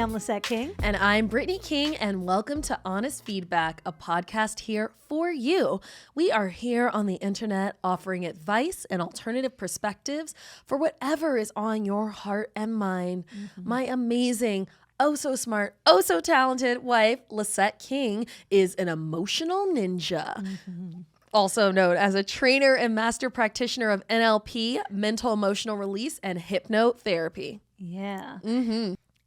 am Lisset King. And I'm Brittney King, and welcome to Honest Feedback, a podcast here for you. We are here on the internet offering advice and alternative perspectives for whatever is on your heart and mind. My amazing, oh so smart, oh so talented wife, Lisset King, is an emotional ninja. Also known as a trainer and master practitioner of NLP, mental emotional release, and hypnotherapy. Yeah.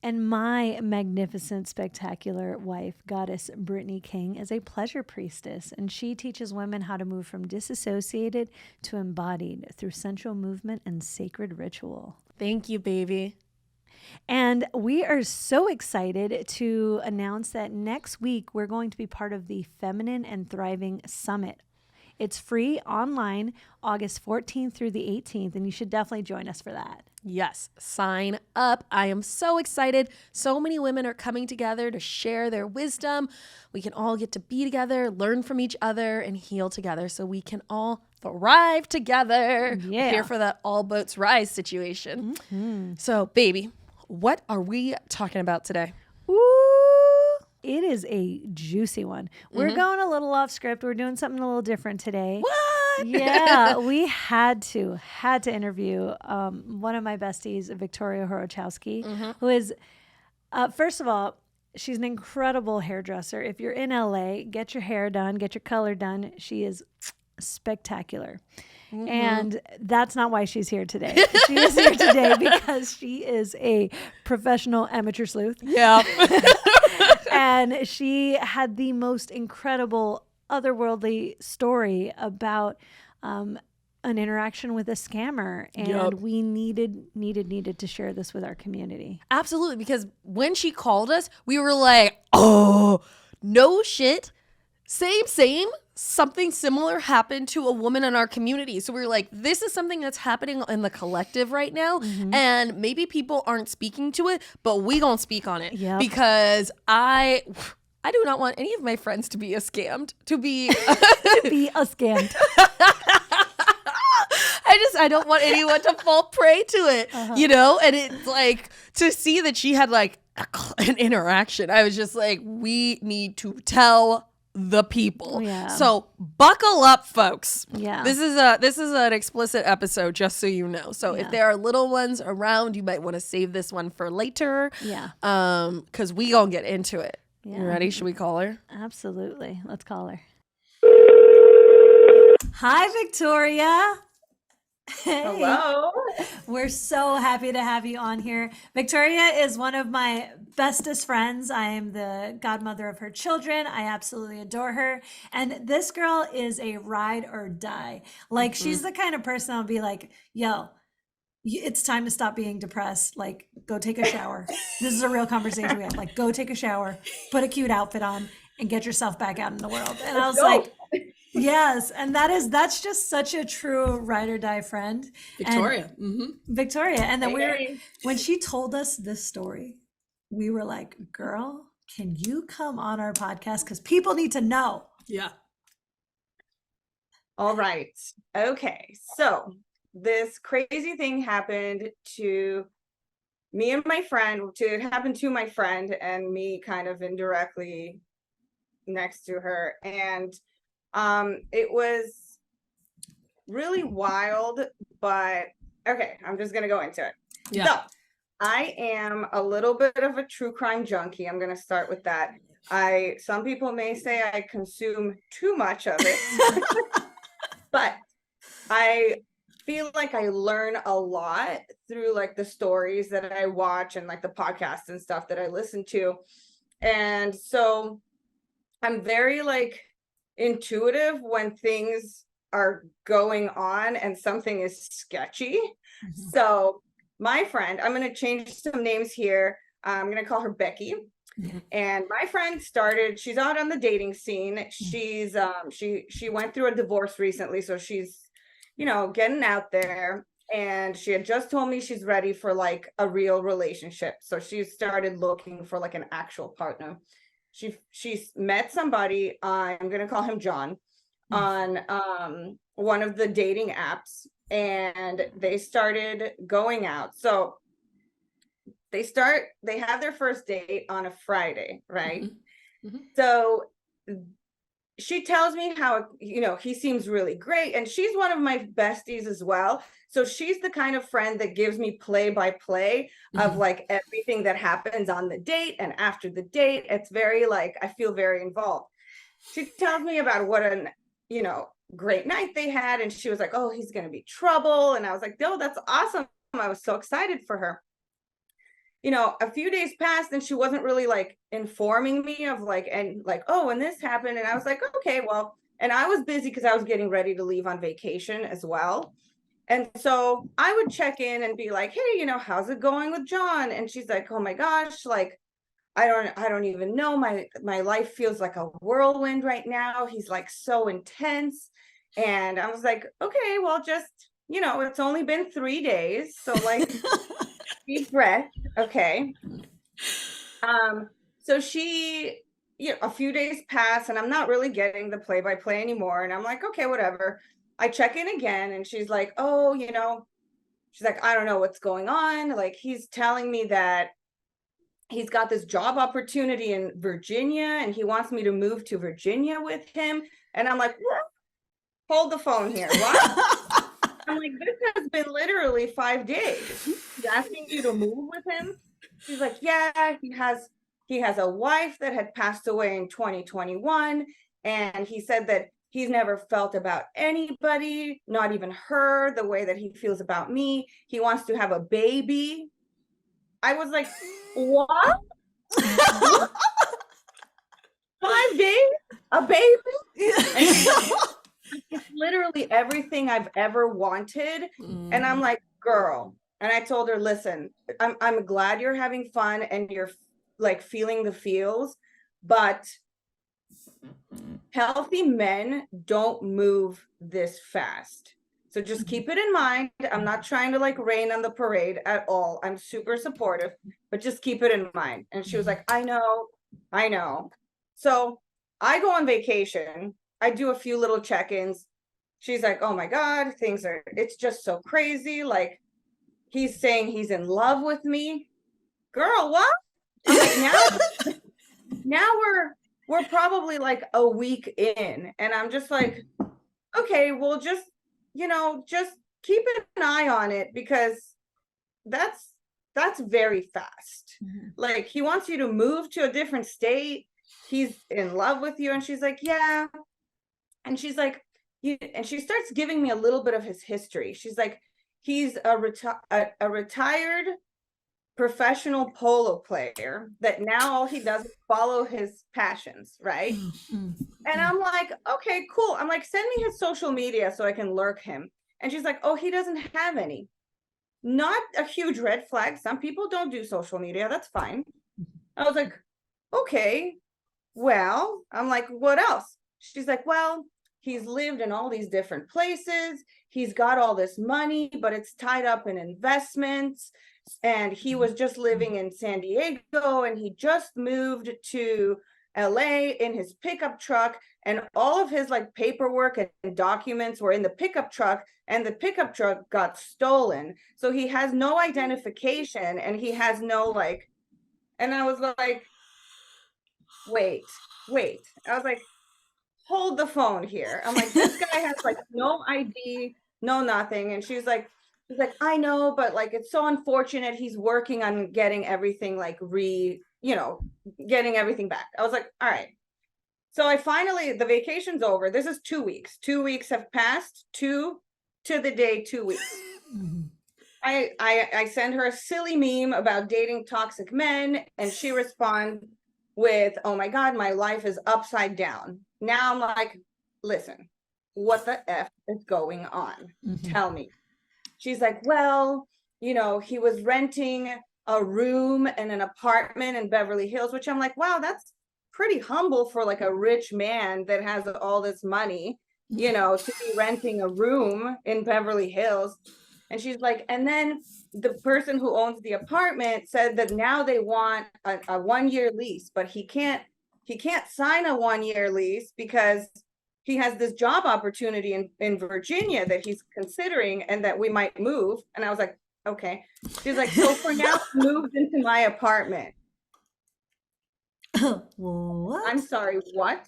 And my magnificent, spectacular wife, goddess Brittney King, is a pleasure priestess, and she teaches women how to move from disassociated to embodied through sensual movement and sacred ritual. Thank you, baby. And we are so excited to announce that next week we're going to be part of the Feminine and Thriving Summit. It's free online, August 14th through the 18th, and you should definitely join us for that. Yes, sign up. I am so excited. So many women are coming together to share their wisdom. We can all get to be together, learn from each other, and heal together so we can all thrive together. Yeah. We're here for that all boats rise situation. So, baby, what are we talking about today? It is a juicy one. We're going a little off script. We're doing something a little different today. What? Yeah, we had to interview one of my besties, Victoria Horochowski, who is, first of all, she's an incredible hairdresser. If you're in LA, get your hair done, get your color done. She is spectacular. And that's not why she's here today. She is here today because she is a professional amateur sleuth. Yeah. And she had the most incredible otherworldly story about an interaction with a scammer. And we needed to share this with our community. Absolutely. Because when she called us, we were like, oh, no shit. Same. Something similar happened to a woman in our community. So we were like, this is something that's happening in the collective right now. And maybe people aren't speaking to it, but we gonna speak on it. Yep. Because I do not want any of my friends to be scammed, to be scammed. I don't want anyone to fall prey to it, you know? And it's like, to see that she had like an interaction, I was just like, we need to tell the people. Yeah. So buckle up, folks. Yeah. This is an explicit episode, just so you know. So if there are little ones around, you might want to save this one for later. Yeah. Because we gonna get into it. Yeah. You ready? Should we call her? Absolutely. Let's call her. Hi, Victoria. Hey. Hello. We're so happy to have you on here. Victoria is one of my bestest friends. I am the godmother of her children. I absolutely adore her. And this girl is a ride or die. Like, she's the kind of person I'll be like, yo, it's time to stop being depressed. Like, go take a shower. This is a real conversation we have. Like, go take a shower, put a cute outfit on, and get yourself back out in the world. And I was like, yes. And that's just such a true ride or die friend. Victoria. Victoria. And then when she told us this story, we were like, girl, can you come on our podcast? Because people need to know. Yeah. All right. Okay. So this crazy thing happened to me and my friend. It happened to my friend and me kind of indirectly next to her. And it was really wild, but okay, I'm just going to go into it. Yeah. So I am a little bit of a true crime junkie. I'm going to start with that. Some people may say I consume too much of it, but I feel like I learn a lot through like the stories that I watch and like the podcasts and stuff that I listen to. And so I'm very like intuitive when things are going on and something is sketchy. So my friend, I'm going to change some names here. I'm going to call her Becky. And my friend she's out on the dating scene. She's she went through a divorce recently, so she's, you know, getting out there, and she had just told me she's ready for like a real relationship. So she started looking for like an actual partner. She's met somebody, I'm going to call him John, on one of the dating apps, and they started going out. So they have their first date on a Friday, right? Mm-hmm. Mm-hmm. So she tells me how, he seems really great. And she's one of my besties as well. So she's the kind of friend that gives me play by play of like everything that happens on the date and after the date. It's very like, I feel very involved. She tells me about what an, great night they had. And she was like, oh, he's going to be trouble. And I was like, no, that's awesome. I was so excited for her. A few days passed and she wasn't really like informing me of like, and like, oh, and this happened. And I was like, okay, well, and I was busy because I was getting ready to leave on vacation as well. And so I would check in and be like, hey, how's it going with John? And she's like, oh my gosh, like, I don't even know. My life feels like a whirlwind right now. He's like so intense. And I was like, okay, well, just, it's only been 3 days. So like deep breath. Okay. So she, a few days pass and I'm not really getting the play by play anymore. And I'm like, okay, whatever. I check in again and she's like, oh, she's like, I don't know what's going on. Like, he's telling me that he's got this job opportunity in Virginia and he wants me to move to Virginia with him. And I'm like, what? Hold the phone here. What? I'm like, this has been literally 5 days. He's asking you to move with him. She's like, yeah, he has a wife that had passed away in 2021. And he said that he's never felt about anybody, not even her, the way that he feels about me. He wants to have a baby. I was like, what? 5 days? A baby? It's literally everything I've ever wanted. And I'm like, girl. And I told her, listen, I'm glad you're having fun and you're like feeling the feels, but healthy men don't move this fast. So just keep it in mind. I'm not trying to like rain on the parade at all. I'm super supportive, but just keep it in mind. And she was like, I know. So I go on vacation. I do a few little check-ins. She's like, oh my God, it's just so crazy. Like, he's saying he's in love with me. Girl, what? I'm like, now we're probably like a week in. And I'm just like, okay, well, just keep an eye on it because that's very fast. Like, he wants you to move to a different state. He's in love with you. And she's like, yeah. And she's like, and she starts giving me a little bit of his history. She's like, he's a retired professional polo player that now all he does is follow his passions, right? And I'm like, okay, cool. I'm like, send me his social media so I can lurk him. And she's like, oh, he doesn't have any. Not a huge red flag. Some people don't do social media. That's fine. I was like, okay, well, I'm like, what else? She's like, well, he's lived in all these different places. He's got all this money, but it's tied up in investments. And he was just living in San Diego and he just moved to LA in his pickup truck. And all of his like paperwork and documents were in the pickup truck and the pickup truck got stolen. So he has no identification and he has no like, and I was like, wait. I was like, hold the phone here. I'm like, this guy has like no ID, no nothing. And she's like, I know, but like, it's so unfortunate. He's working on getting everything like getting everything back. I was like, all right. So the vacation's over. This is 2 weeks. 2 weeks have passed, to the day, 2 weeks. I send her a silly meme about dating toxic men and she responds with, oh my God, my life is upside down. Now I'm like, listen, what the F is going on? Tell me. She's like, well, he was renting a room in an apartment in Beverly Hills, which I'm like, wow, that's pretty humble for like a rich man that has all this money, to be renting a room in Beverly Hills. And she's like, and then the person who owns the apartment said that now they want a 1-year lease, but he can't sign a 1-year lease because he has this job opportunity in Virginia that he's considering and that we might move. And I was like, okay. She's like, so for now, moved into my apartment. What? I'm sorry, what?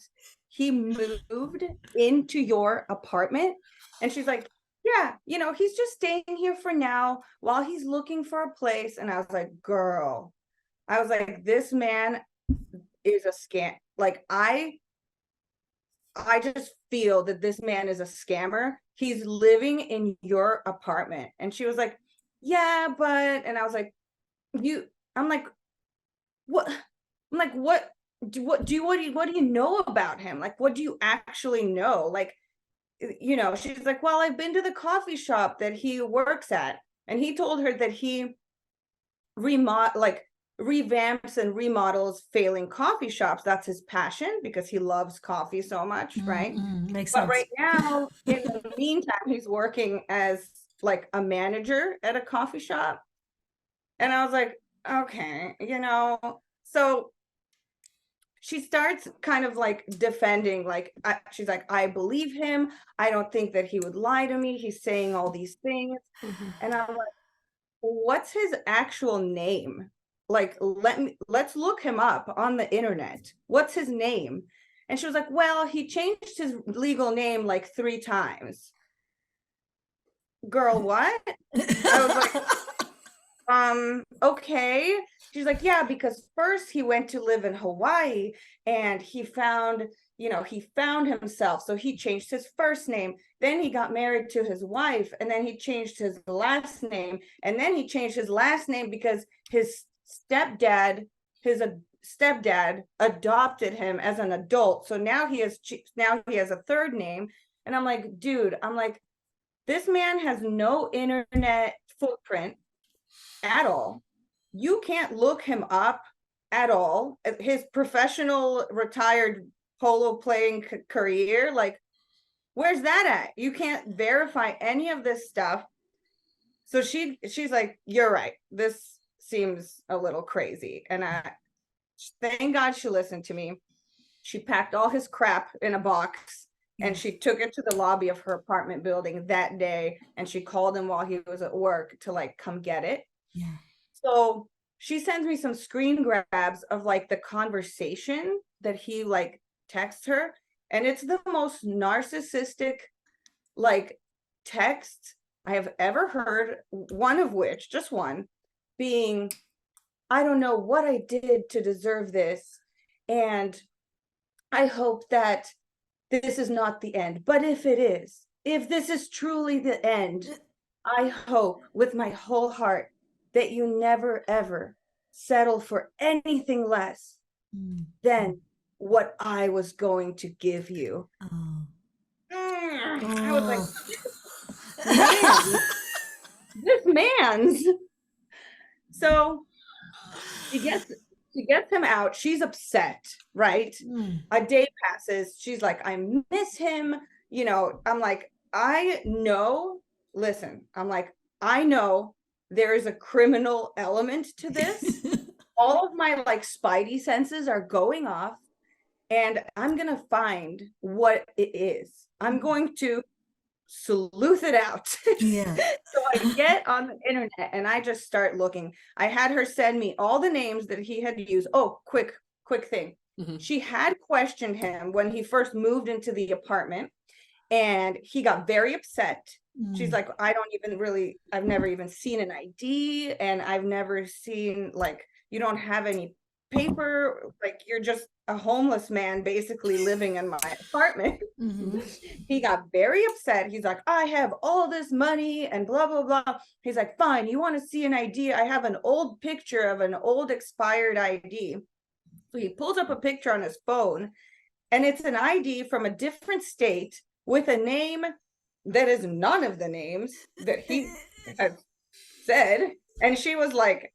He moved into your apartment? And she's like, yeah, he's just staying here for now while he's looking for a place. And I was like, girl, this man is a scam. Like, I just feel that this man is a scammer. He's living in your apartment. And she was like, yeah, but, and I was like, I'm like, what? I'm like, what do you know about him? Like, what do you actually know? Like, she's like, well, I've been to the coffee shop that he works at. And he told her that he revamps and remodels failing coffee shops. That's his passion because he loves coffee so much, right? Makes But sense. right now, in the meantime, he's working as like a manager at a coffee shop. And I was like, okay, so she starts kind of like defending, like, she's like, I believe him. I don't think that he would lie to me. He's saying all these things. And I'm like, what's his actual name? Like, let's look him up on the internet. What's his name? And she was like, well, he changed his legal name like 3 times. Girl, what? I was like, okay. She's like, yeah, because first he went to live in Hawaii and he found himself. So he changed his first name. Then he got married to his wife and then he changed his last name. And then he changed his last name because his stepdad adopted him as an adult. So now he has a third name. And I'm like, dude, this man has no internet footprint at all. You can't look him up at all. His professional retired polo playing career, like, where's that at? You can't verify any of this stuff. So she's like, you're right. This seems a little crazy. And thank God she listened to me. She packed all his crap in a box and she took it to the lobby of her apartment building that day. And she called him while he was at work to like come get it. Yeah. So she sends me some screen grabs of like the conversation that he like texts her. And it's the most narcissistic like text I have ever heard. One of which, just one, being, I don't know what I did to deserve this. And I hope that this is not the end. But if it is, if this is truly the end, I hope with my whole heart that you never, ever settle for anything less than what I was going to give you. I was like, this man's. So she gets him out. She's upset, right? A day passes. She's like, I miss him. I'm like, I know there is a criminal element to this. All of my like spidey senses are going off and I'm going to find what it is. I'm going to sleuth it out. Yeah. So I get on the internet and I just start looking. I had her send me all the names that he had used. Oh, quick thing. She had questioned him when he first moved into the apartment and he got very upset. She's like, I've never even seen an ID and I've never seen, like, you don't have any paper, like you're just a homeless man basically living in my apartment. He got very upset. He's like, I have all this money and blah, blah, blah. He's like, fine, you want to see an ID? I have an old picture of an old expired ID. So he pulls up a picture on his phone and it's an ID from a different state with a name that is none of the names that he has said. And she was like,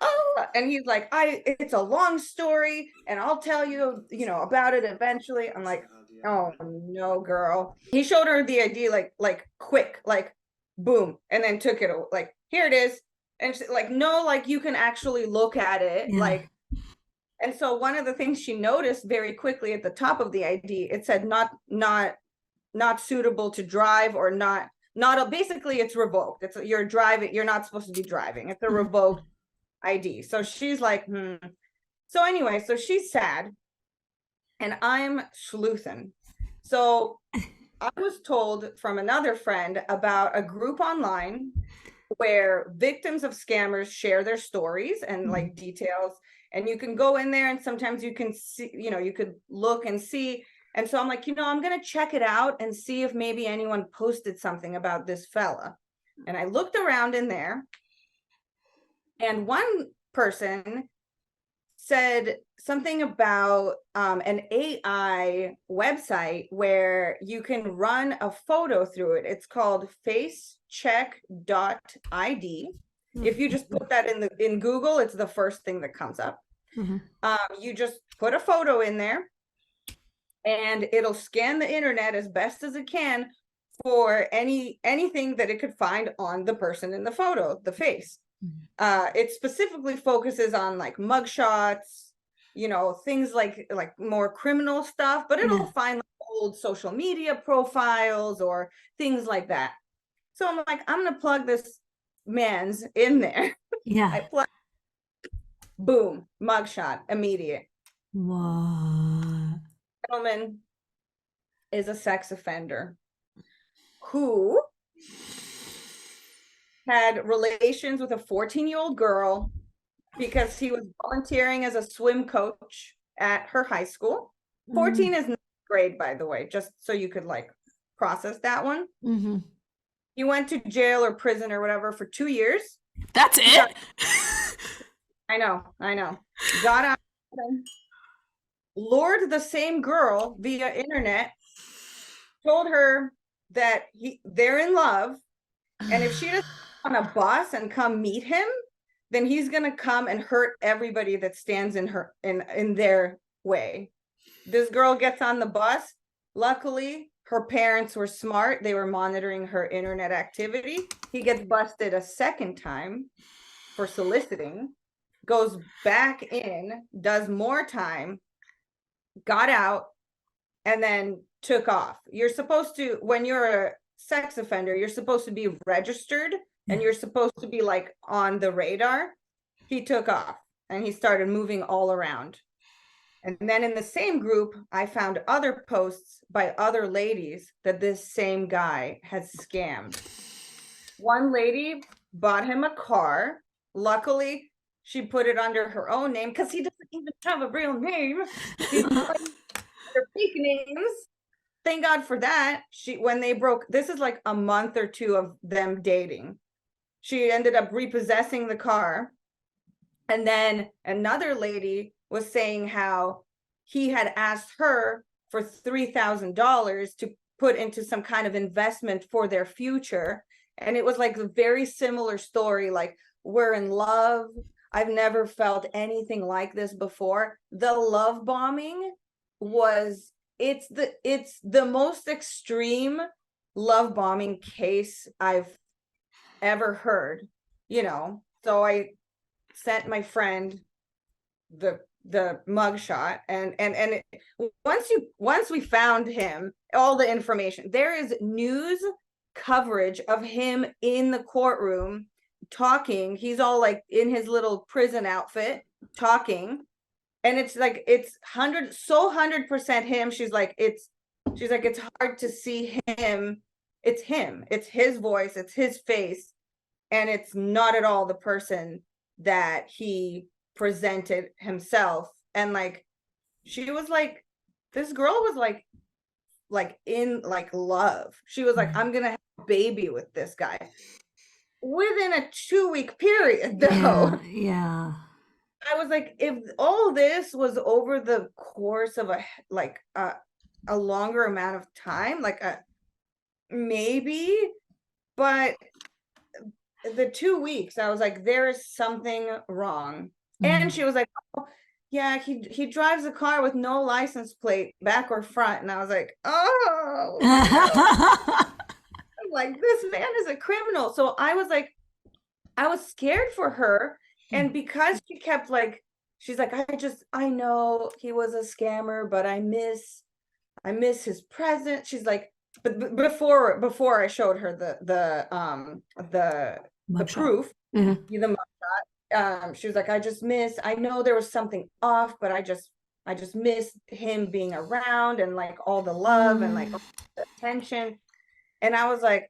oh, and he's like, it's a long story and I'll tell you, about it eventually. I'm like, oh no, girl. He showed her the ID like quick, like boom, and then took it like, here it is. And she's like, no, like you can actually look at it. Yeah. Like, and so one of the things she noticed very quickly at the top of the ID, it said not suitable to drive or not basically it's revoked. You're driving, you're not supposed to be driving. It's a revoked ID. So she's like, So anyway, so she's sad and I'm sleuthing. So I was told from another friend about a group online where victims of scammers share their stories and like details, and you can go in there and sometimes you can see, you could look and see. And so I'm like, I'm going to check it out and see if maybe anyone posted something about this fella. And I looked around in there, and one person said something about an AI website where you can run a photo through it. It's called facecheck.id. If you just put that in Google, it's the first thing that comes up. You just put a photo in there and it'll scan the internet as best as it can for anything that it could find on the person in the photo, the face. It specifically focuses on like mugshots, things like more criminal stuff, but it'll find like old social media profiles or things like that. So I'm like, I'm gonna plug this man's in there. Yeah. I plug, boom, mugshot, immediate. What? Gentleman is a sex offender who had relations with a 14-year-old girl because he was volunteering as a swim coach at her high school. 14 is 9th grade, by the way, just so you could like process that one. He went to jail or prison or whatever for 2 years. That's it? I know. Got out, lured the same girl via internet, told her that they're in love, and if she doesn't on a bus and come meet him, then he's gonna come and hurt everybody that stands in their way. This girl gets on the bus. Luckily, her parents were smart. They were monitoring her internet activity. He gets busted a second time for soliciting, goes back in, does more time, got out, and then took off. You're supposed to, when you're a sex offender, you're supposed to be registered and you're supposed to be like on the radar. He took off and he started moving all around. And then in the same group, I found other posts by other ladies that this same guy had scammed. One lady bought him a car. Luckily, she put it under her own name because he doesn't even have a real name. He's like their fake names. Thank God for that. When they broke, this is like a month or two of them dating. She ended up repossessing the car. And then another lady was saying how he had asked her for $3,000 to put into some kind of investment for their future. And it was like a very similar story, like, we're in love. I've never felt anything like this before. The love bombing it's the most extreme love bombing case I've ever heard, So I sent my friend the mugshot, and once we found him, all the information, there is news coverage of him in the courtroom talking. He's all like in his little prison outfit talking, and it's like it's 100% him. She's like it's hard to see him. It's him. It's his voice. It's his face, and it's not at all the person that he presented himself. And like she was like, this girl was like in like love. She was like, I'm gonna have a baby with this guy within a 2-week period though. Yeah. I was like, if all this was over the course of a longer amount of time, like maybe, but the 2 weeks, I was like, there is something wrong. And she was like, oh, yeah, he drives a car with no license plate, back or front. And I was like, oh, I'm like, this man is a criminal. So I was like, I was scared for her. And because she kept like, she's like, I know he was a scammer, but I miss his presence. She's like, but before I showed her the Mugshot. proof, Mhm. the mugshot, she was like, I know there was something off, but I just miss him being around and like all the love and like all the attention. And I was like,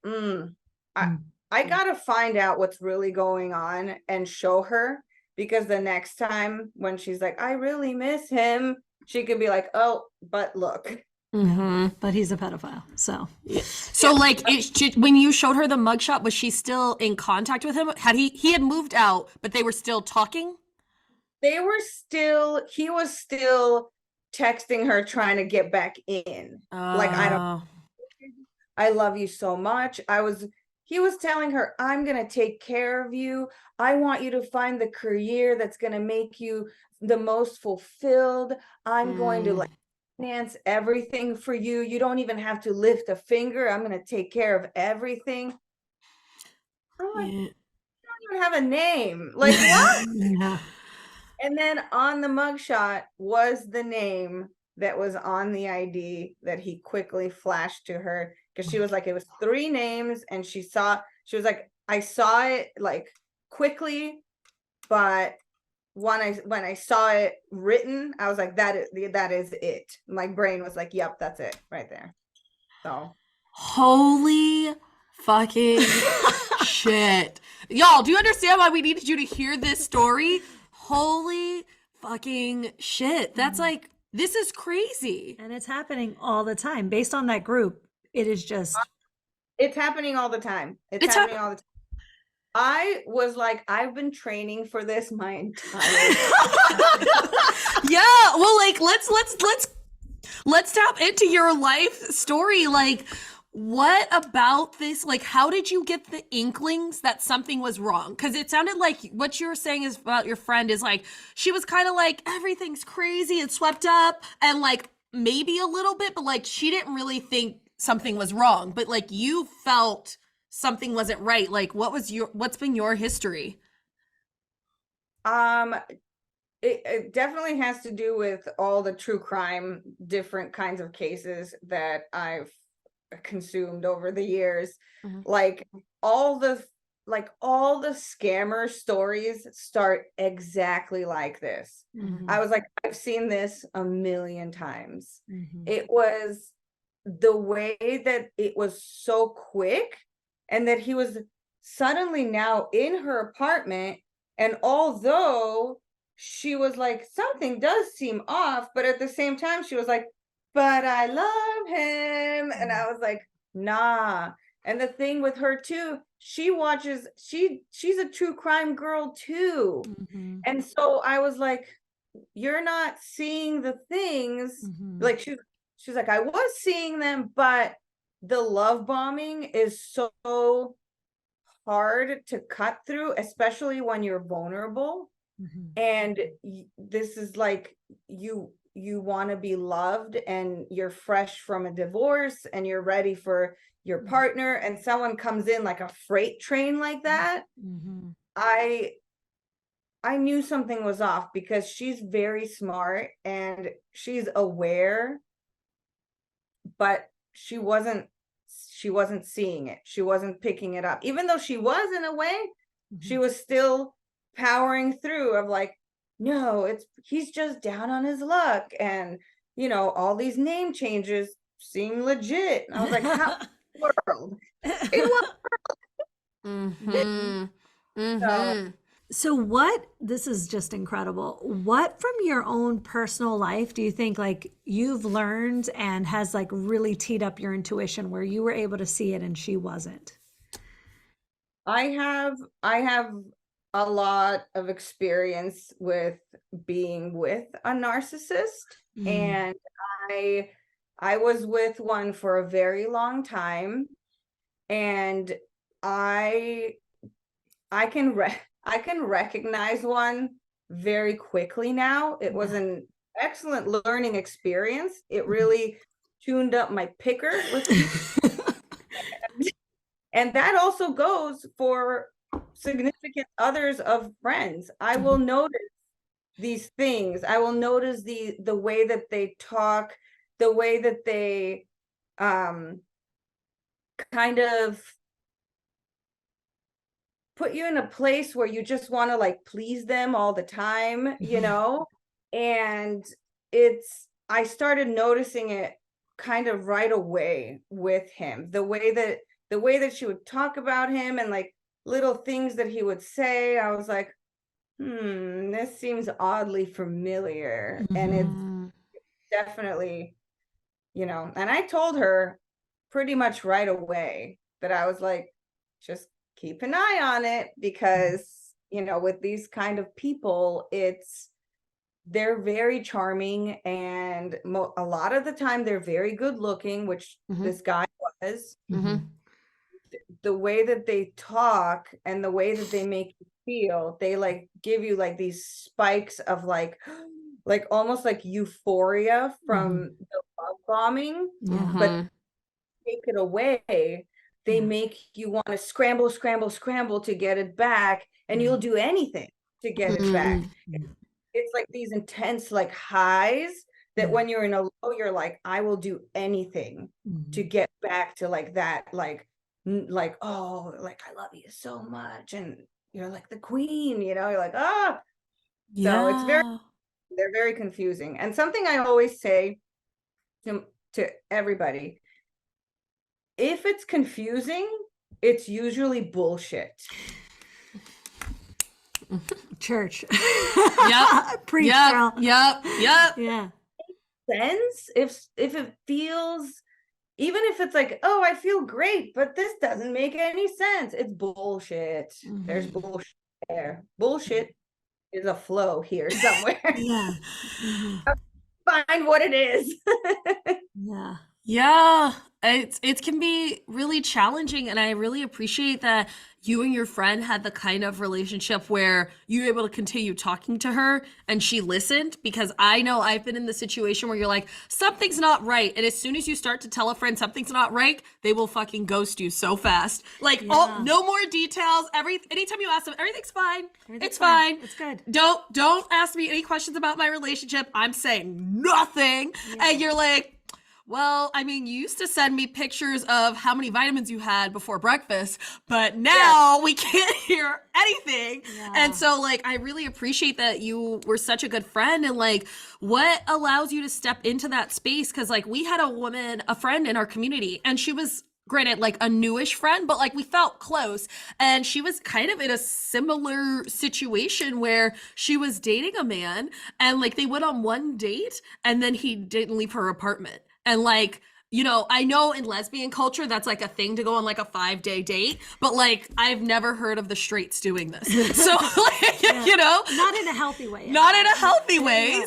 I gotta find out what's really going on and show her, because the next time when she's like, I really miss him, she could be like, oh, but look. But he's a pedophile, so. So like when you showed her the mugshot, was she still in contact with him? He had moved out, but they were still talking? He was still texting her, trying to get back in. Like, I love you so much. He was telling her, I'm going to take care of you. I want you to find the career that's going to make you the most fulfilled. I'm going to like finance everything for you. You don't even have to lift a finger. I'm going to take care of everything. I'm like, you don't even have a name. Like, what? Yeah. And then on the mugshot was the name that was on the ID that he quickly flashed to her, because she was like, it was 3 names, and she was like, I saw it like quickly, but when I saw it written, I was like, that is it. My brain was like, yep, that's it right there. So holy fucking shit. Y'all, do you understand why we needed you to hear this story? Holy fucking shit. That's like, this is crazy. And it's happening all the time. Based on that group, it is just. It's happening all the time. It's happening all the time. I was like, I've been training for this my entire Yeah, well, like let's tap into your life story. Like, what about this? Like, how did you get the inklings that something was wrong? Because it sounded like what you were saying is about your friend is like, she was kind of like, everything's crazy and swept up, and like maybe a little bit, but like she didn't really think something was wrong. But like you felt something wasn't right. Like, what's been your history? It definitely has to do with all the true crime, different kinds of cases that I've consumed over the years. Like all the scammer stories start exactly like this. I was like, I've seen this a million times. It was the way that it was so quick, and that he was suddenly now in her apartment, and although she was like, something does seem off, but at the same time she was like, but I love him. And I was like, nah. And the thing with her too, she's a true crime girl too. And so I was like, you're not seeing the things. Like she's like, I was seeing them, but the love bombing is so hard to cut through, especially when you're vulnerable. And this is like, you want to be loved, and you're fresh from a divorce, and you're ready for your partner, and someone comes in like a freight train like that. I knew something was off, because she's very smart and she's aware, but she wasn't seeing it. She wasn't picking it up. Even though she was, in a way, she was still powering through of like, no, he's just down on his luck, and all these name changes seem legit. And I was like, how world? So this is just incredible. What from your own personal life do you think like you've learned and has like really teed up your intuition, where you were able to see it and she wasn't? I have a lot of experience with being with a narcissist, and I was with one for a very long time, and I can recognize one very quickly now. It was an excellent learning experience. It really tuned up my picker with and that also goes for significant others of friends. I will notice these things. I will notice the way that they talk, the way that they kind of put you in a place where you just want to like please them all the time, you know? And I started noticing it kind of right away with him. The way that she would talk about him and like little things that he would say, I was like, this seems oddly familiar. And it's definitely, and I told her pretty much right away that I was like, just keep an eye on it, because, with these kind of people, they're very charming, and a lot of the time they're very good looking, which this guy was. The way that they talk and the way that they make you feel, they like give you like these spikes of like almost like euphoria from the love bombing, but take it away, they make you want to scramble, scramble, scramble to get it back, and you'll do anything to get it back. It's like these intense like highs that when you're in a low, you're like, I will do anything to get back to like that, like oh, like I love you so much, and you're like the queen, you're like, so they're very confusing. And something I always say to everybody, if it's confusing, it's usually bullshit. Church. Yep. Preach, yep. girl. Yep. Yep. Yeah. Sense if it feels, even if it's like, oh, I feel great, but this doesn't make any sense, it's bullshit. There's bullshit there. Bullshit is a flow here somewhere. Yeah. Find what it is. Yeah. Yeah, it can be really challenging, and I really appreciate that you and your friend had the kind of relationship where you were able to continue talking to her and she listened, because I know I've been in the situation where you're like, something's not right, and as soon as you start to tell a friend something's not right, they will fucking ghost you so fast. Like, no more details. Anytime you ask them, everything's fine. It's fine. It's good. Don't ask me any questions about my relationship. I'm saying nothing. And you're like, well, I mean, you used to send me pictures of how many vitamins you had before breakfast, but now we can't hear anything. Yeah. And so, like, I really appreciate that you were such a good friend, and like, what allows you to step into that space? Because like, we had a friend in our community, and she was, granted, like a newish friend, but like we felt close, and she was kind of in a similar situation where she was dating a man, and like they went on one date and then he didn't leave her apartment. And like, I know in lesbian culture, that's like a thing to go on like a 5-day date, but like, I've never heard of the straights doing this. So, like, not in a healthy way. Not in a healthy way. Yeah.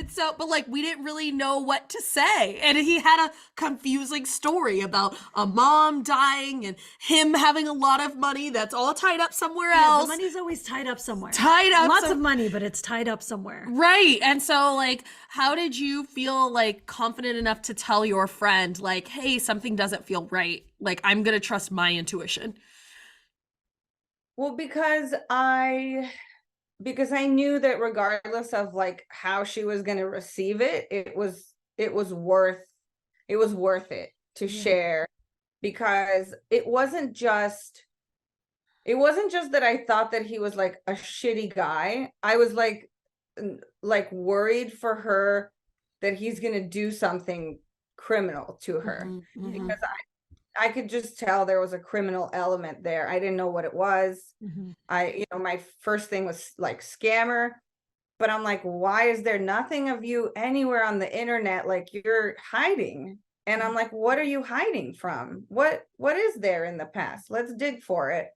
So, but like, we didn't really know what to say. And he had a confusing story about a mom dying and him having a lot of money that's all tied up somewhere else. The money's always tied up somewhere. Lots of money, but it's tied up somewhere. Right. And so like, how did you feel like confident enough to tell your friend, like, hey, something doesn't feel right, like I'm gonna trust my intuition? Well, because I knew that regardless of like how she was going to receive it, it was worth it to share, because it wasn't just that I thought that he was like a shitty guy. I was like worried for her that he's going to do something criminal to her, because I could just tell there was a criminal element there. I didn't know what it was. My first thing was like scammer, but I'm like, why is there nothing of you anywhere on the internet? Like, you're hiding. And I'm like, what are you hiding from? What is there in the past? Let's dig for it.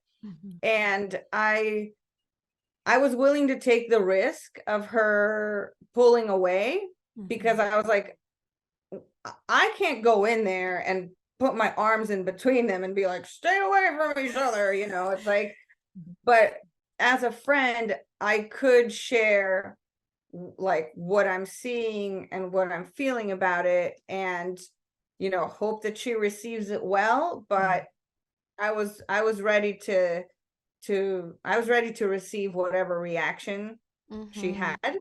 And I was willing to take the risk of her pulling away, because I was like, I can't go in there and put my arms in between them and be like, stay away from each other. It's like, but as a friend, I could share like what I'm seeing and what I'm feeling about it, and, hope that she receives it well. But I was ready to receive whatever reaction she had.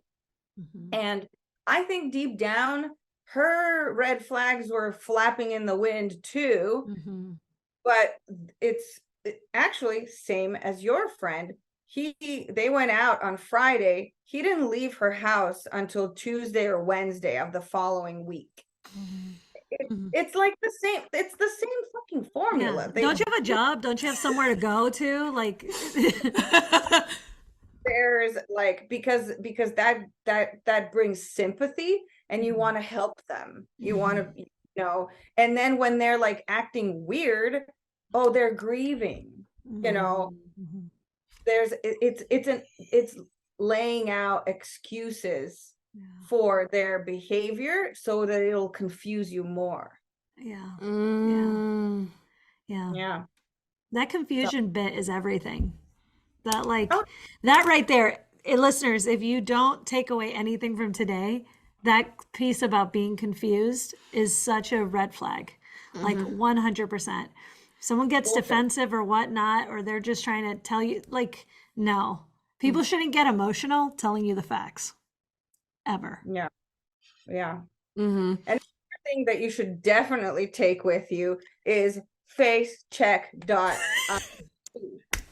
And I think deep down, her red flags were flapping in the wind too, but it's actually same as your friend. They went out on Friday. He didn't leave her house until Tuesday or Wednesday of the following week. It's like it's the same fucking formula. Don't you have a job? Don't you have somewhere to go to? Like there's like because that brings sympathy, and you want to help them. You want to, and then when they're like acting weird, oh, they're grieving, it's laying out excuses for their behavior so that it'll confuse you more. Yeah. That confusion bit is everything. That right there, listeners, if you don't take away anything from today, that piece about being confused is such a red flag, like 100%. Someone gets defensive or whatnot, or they're just trying to tell you, like, no, people shouldn't get emotional telling you the facts ever. Yeah. And the thing that you should definitely take with you is facecheck.io.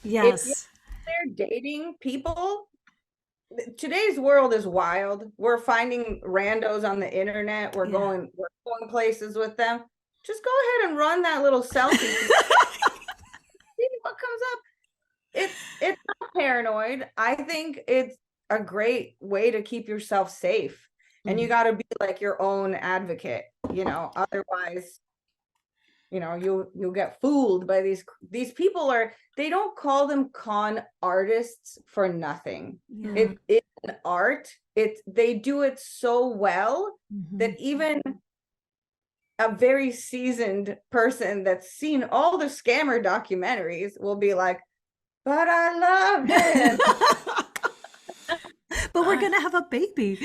Yes. If they're dating people, today's world is wild. We're finding randos on the internet. We're going places with them. Just go ahead and run that little selfie. See what comes up. It's not paranoid. I think it's a great way to keep yourself safe. And you got to be like your own advocate, otherwise, you'll get fooled by these people. They don't call them con artists for nothing. It's an art. They do it so well that even a very seasoned person that's seen all the scammer documentaries will be like, but I love him. But we're gonna have a baby.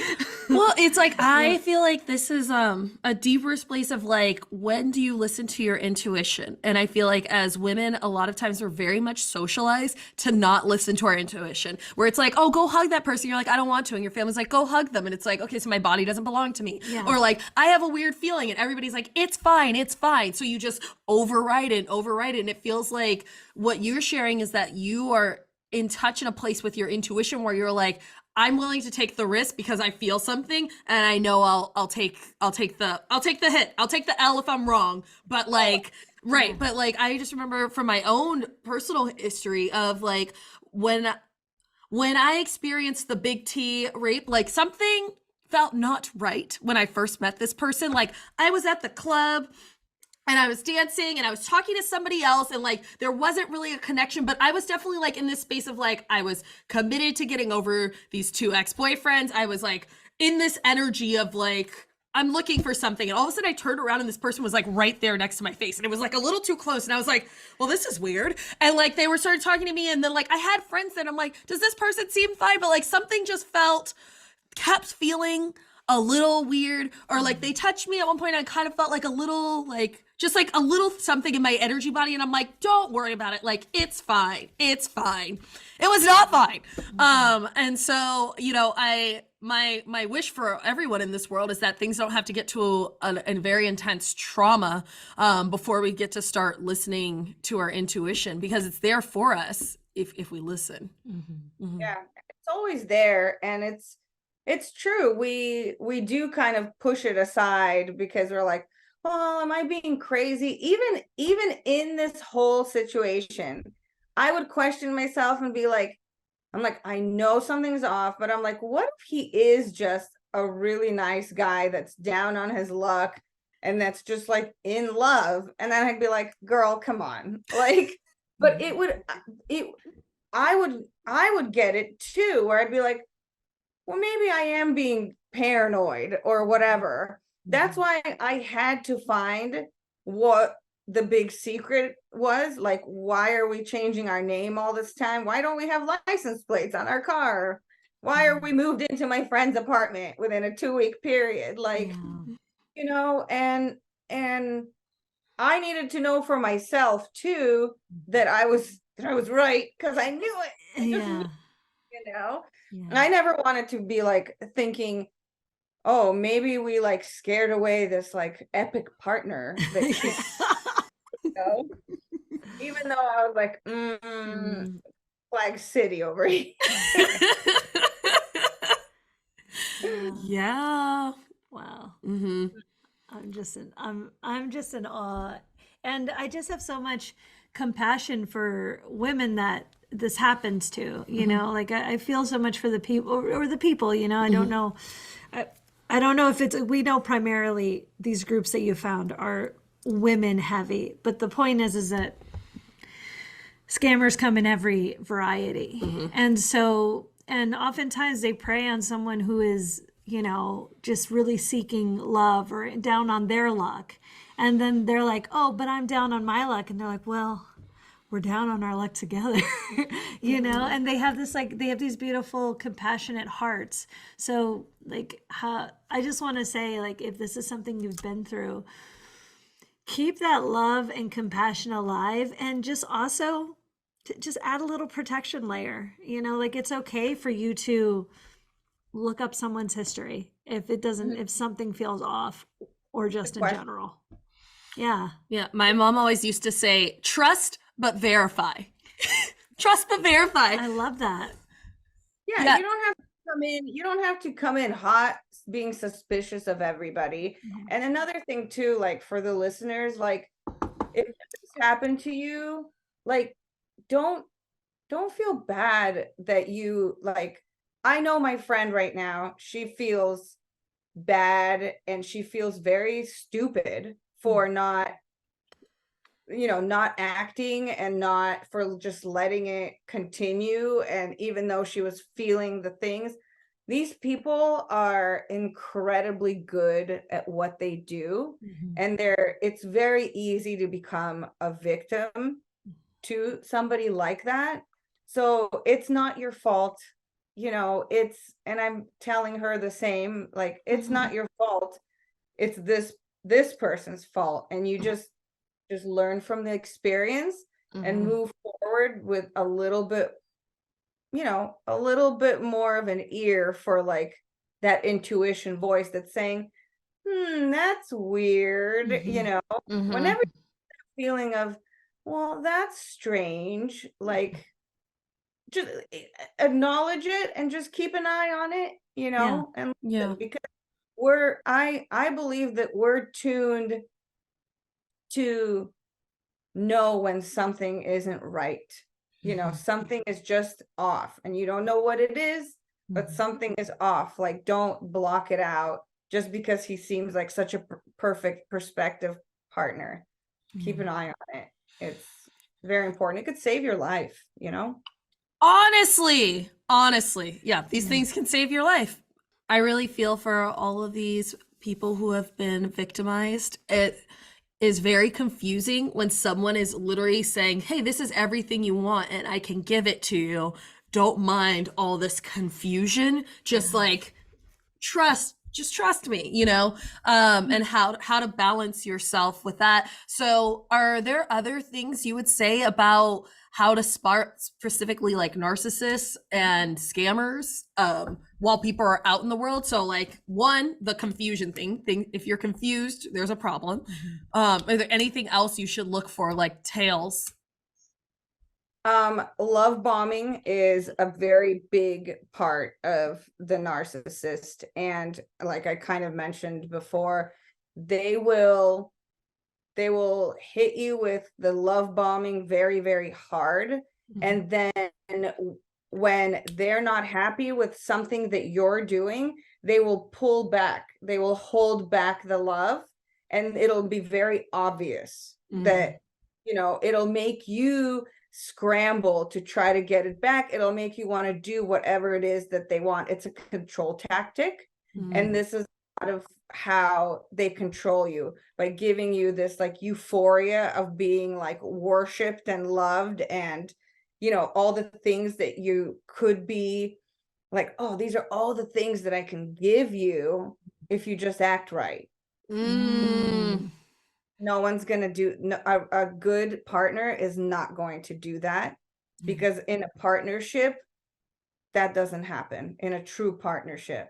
Well, it's like I feel like this is a deeper place of like, when do you listen to your intuition? And I feel like as women, a lot of times we're very much socialized to not listen to our intuition. Where it's like, oh, go hug that person. You're like, I don't want to, and your family's like, go hug them, and it's like, okay, so my body doesn't belong to me. Or like, I have a weird feeling, and everybody's like, it's fine, it's fine. So you just override it, and it feels like what you're sharing is that you are in touch in a place with your intuition where you're like, I'm willing to take the risk because I feel something, and I know I'll take the hit. I'll take the L if I'm wrong. But like, right. But like, I just remember from my own personal history of like, when I experienced the big T rape, like something felt not right when I first met this person. Like I was at the club and I was dancing and I was talking to somebody else, and like there wasn't really a connection, but I was definitely like in this space of like, I was committed to getting over these two ex-boyfriends. I was like in this energy of like, I'm looking for something, and all of a sudden I turned around and this person was like right there next to my face, and it was like a little too close, and I was like, well, this is weird. And like they started talking to me, and then like I had friends that I'm like, does this person seem fine? But like something just kept feeling a little weird, or like they touched me at one point and I kind of felt like a little like just like a little something in my energy body, and I'm like, don't worry about it, like it's fine. It was not fine. And so my wish for everyone in this world is that things don't have to get to a very intense trauma before we get to start listening to our intuition, because it's there for us if we listen. Yeah, it's always there, and it's true. We do kind of push it aside because we're like, well, am I being crazy? Even in this whole situation, I would question myself and be like, I know something's off, but I'm like, what if he is just a really nice guy that's down on his luck and that's just like in love? And then I'd be like, girl, come on. Like, but I would get it too, where I'd be like, well, maybe I am being paranoid or whatever. That's why I had to find what the big secret was. Like, why are we changing our name all this time? Why don't we have license plates on our car? Why are we moved into my friend's apartment within a 2-week period? Like, and I needed to know for myself too that I was right, because I knew it. And I never wanted to be like thinking, oh, maybe we like scared away this like epic partner that she, Even though I was like, Flag City over here. Yeah. Wow. Mm-hmm. I'm just in awe. And I just have so much compassion for women that this happens to, you know, like I feel so much for the people or the people, you know, I don't know. I don't know if we know primarily these groups that you found are women heavy, but the point is that scammers come in every variety. And so, and oftentimes they prey on someone who is, you know, just really seeking love or down on their luck. And then they're like, oh, but I'm down on my luck. And they're like, well, we're down on our luck together, you know? And they have this, like, they have these beautiful, compassionate hearts. So, like, I just want to say, like, if this is something you've been through, keep that love and compassion alive, and just also just add a little protection layer, you know, like it's okay for you to look up someone's history if it doesn't, if something feels off, or just in general. Yeah. Yeah. My mom always used to say, trust but verify. Trust but verify. I love that. Yeah, you don't have to come in, you don't have to come in hot being suspicious of everybody. And another thing too, like for the listeners, like if this happened to you, like don't feel bad that you, like, I know my friend right now, she feels bad and she feels very stupid for not, you know, not acting and not for just letting it continue. And even though she was feeling the things, these people are incredibly good at what they do. And it's very easy to become a victim to somebody like that. So it's not your fault, you know, and I'm telling her the same, like, it's not your fault. It's this person's fault. And you just learn from the experience and move forward with a little bit, you know, a little bit more of an ear for like that intuition voice that's saying, that's weird, you know, whenever feeling of, well, that's strange, like just acknowledge it and just keep an eye on it, you know. And because I believe that we're tuned to know when something isn't right, you know, something is just off and you don't know what it is, but something is off. Like, don't block it out just because he seems like such a perfect perspective partner. Keep an eye on it. It's very important. It could save your life, you know. Honestly, yeah, these things can save your life. I really feel for all of these people who have been victimized. It is very confusing when someone is literally saying, hey, this is everything you want and I can give it to you. Don't mind all this confusion. Just like just trust me, you know, and how to balance yourself with that. So are there other things you would say about how to spot specifically like narcissists and scammers while people are out in the world? So like, one, the confusion thing, if you're confused, there's a problem. Is there anything else you should look for, like tails? Love bombing is a very big part of the narcissist. And like I kind of mentioned before, they will hit you with the love bombing very, very hard. And then when they're not happy with something that you're doing, they will pull back, they will hold back the love, and it'll be very obvious that, you know, it'll make you scramble to try to get it back. It'll make you want to do whatever it is that they want. It's a control tactic. And this is a lot of how they control you, by giving you this like euphoria of being like worshipped and loved, and you know, all the things that you could be like, oh, these are all the things that I can give you if you just act right. No one's going to do, no, a good partner is not going to do that, because in a partnership, that doesn't happen. In a true partnership.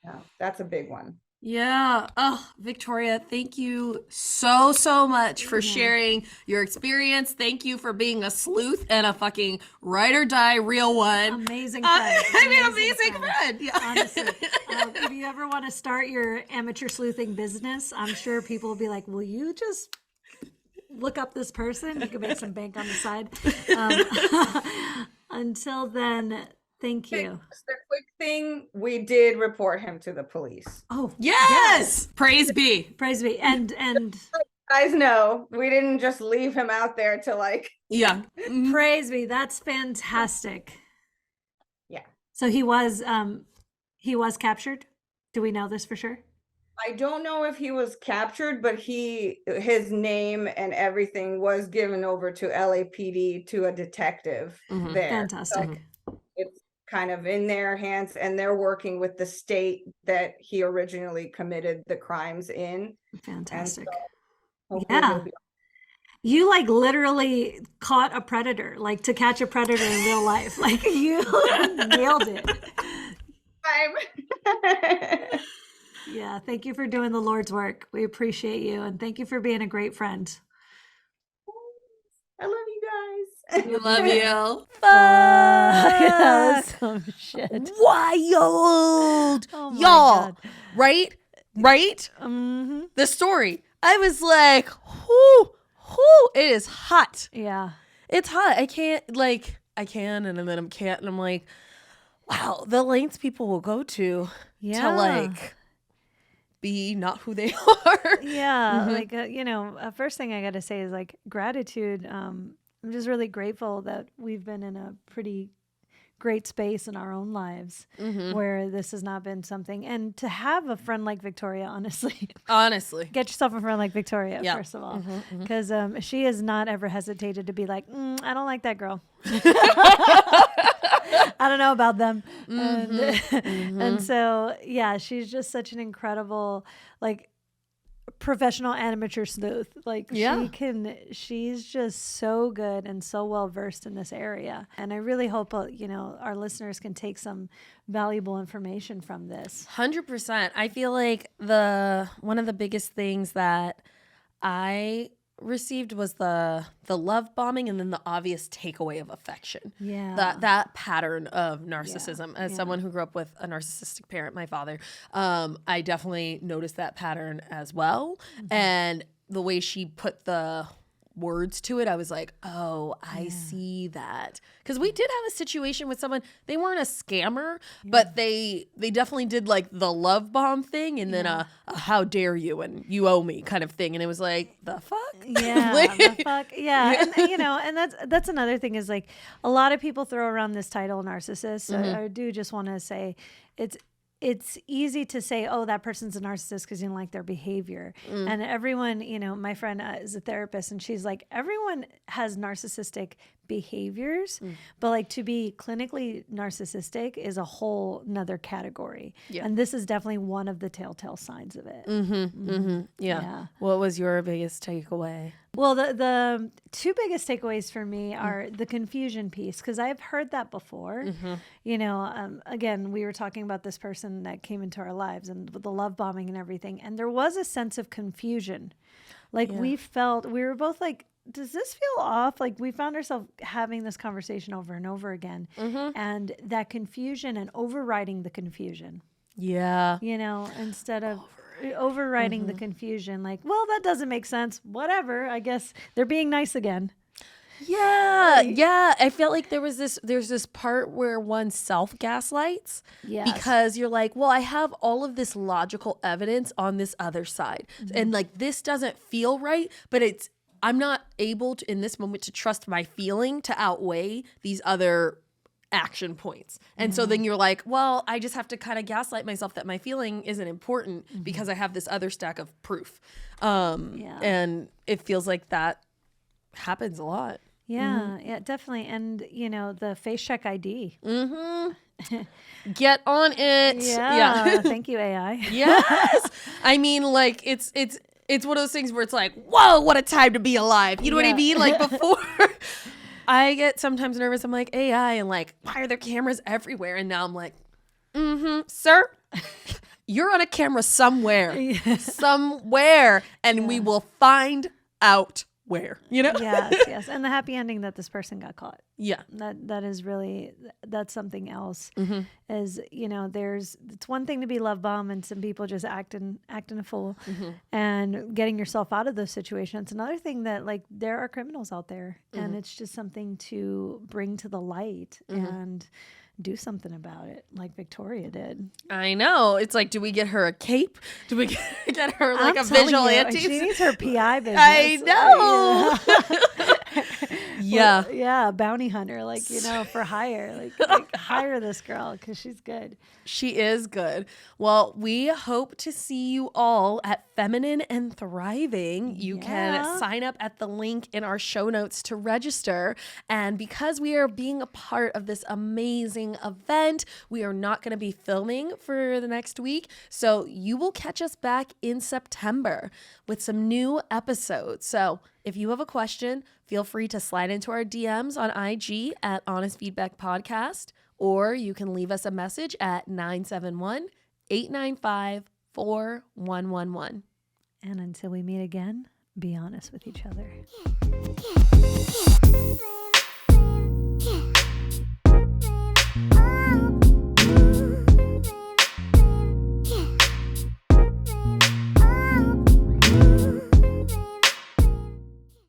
Yeah, that's a big one. Yeah. Oh, Victoria, thank you so much for sharing your experience. Thank you for being a sleuth and a fucking ride or die real one. Amazing friend. Amazing friend. Yeah. Honestly, if you ever want to start your amateur sleuthing business, I'm sure people will be like, will you just look up this person? You can make some bank on the side. Until then, thank you. Just a quick thing, we did report him to the police. Oh, Yes. Praise be. praise be. And Guys know, we didn't just leave him out there to like, Yeah. praise be. That's fantastic. yeah. So he was captured. Do we know this for sure? I don't know if he was captured, but his name and everything was given over to LAPD to a detective there. Fantastic. So it's kind of in their hands, and they're working with the state that he originally committed the crimes in. Fantastic. Hopefully he'll be You like literally caught a predator, like to catch a predator in real life. Like you nailed it. fine. Yeah, thank you for doing the Lord's work. We appreciate you, and thank you for being a great friend. I love you guys. We love you. That was some shit. Wild. Oh my Y'all. God. Right? Mm-hmm. The story. I was like, whoo, it is hot. Yeah. It's hot. I can, and then I can't. And I'm like, wow, the lengths people will go to like be not who they are. Yeah. Like, first thing I got to say is like gratitude. I'm just really grateful that we've been in a pretty great space in our own lives where this has not been something. And to have a friend like Victoria, honestly, get yourself a friend like Victoria, first of all, because she has not ever hesitated to be like, I don't like that girl. I don't know about them. And so, yeah, she's just such an incredible, like, professional amateur sleuth. Like she's just so good and so well versed in this area. And I really hope, our listeners can take some valuable information from this. 100%. I feel like one of the biggest things that I received was the love bombing and then the obvious takeaway of affection. Yeah. That pattern of narcissism. As someone who grew up with a narcissistic parent, my father, I definitely noticed that pattern as well. And the way she put the words to it, I was like, oh, I see that. Because we did have a situation with someone, they weren't a scammer, but they definitely did like the love bomb thing and then a how dare you and you owe me kind of thing. And it was like, the fuck? Yeah, the fuck? Yeah. And that's another thing is like a lot of people throw around this title narcissist. I do just want to say it's easy to say, oh, that person's a narcissist because you don't like their behavior. And everyone, my friend is a therapist and she's like, everyone has narcissistic behaviors, but like to be clinically narcissistic is a whole nother category. Yeah. And this is definitely one of the telltale signs of it. Yeah. What was your biggest takeaway? Well, the two biggest takeaways for me are the confusion piece, because I've heard that before. Again, we were talking about this person that came into our lives and the love bombing and everything. And there was a sense of confusion. Like we were both like, does this feel off? Like we found ourselves having this conversation over and over again. And that confusion and overriding the confusion. Yeah. Instead of overriding the confusion, like, well, that doesn't make sense. Whatever. I guess they're being nice again. Yeah. I felt like there's this part where one self gaslights because you're like, well, I have all of this logical evidence on this other side. And like, this doesn't feel right, but I'm not able to, in this moment, to trust my feeling to outweigh these other action points. And so then you're like, well, I just have to kind of gaslight myself that my feeling isn't important because I have this other stack of proof. And it feels like that happens a lot. Yeah, definitely. And, the face check ID. Get on it. Yeah. Thank you, AI. Yes. I mean, like, it's one of those things where it's like, whoa, what a time to be alive. You know what I mean? Like before I get sometimes nervous. I'm like, AI, and like, why are there cameras everywhere? And now I'm like, sir, you're on a camera somewhere, and we Yeah. will find out where, Yes. And the happy ending that this person got caught. Yeah. That is really, that's something else. Mm-hmm. Is, it's one thing to be love bomb and some people just acting a fool Mm-hmm. and getting yourself out of those situations. It's another thing that, like, there are criminals out there, Mm-hmm. and it's just something to bring to the light and do something about it, like Victoria did. I know. It's like, do we get her a cape? Do we get her like I'm a telling vigilante? you, she needs her PI business. I know. Yeah. Well, yeah, bounty hunter, like, for hire. Like hire this girl because she's good. She is good. Well, we hope to see you all at Feminine and Thriving. You can sign up at the link in our show notes to register. And because we are being a part of this amazing event, we are not going to be filming for the next week. So you will catch us back in September with some new episodes. So if you have a question, feel free to slide into our DMs on IG at Honest Feedback Podcast. Or you can leave us a message at 971-895-4111. And until we meet again, be honest with each other.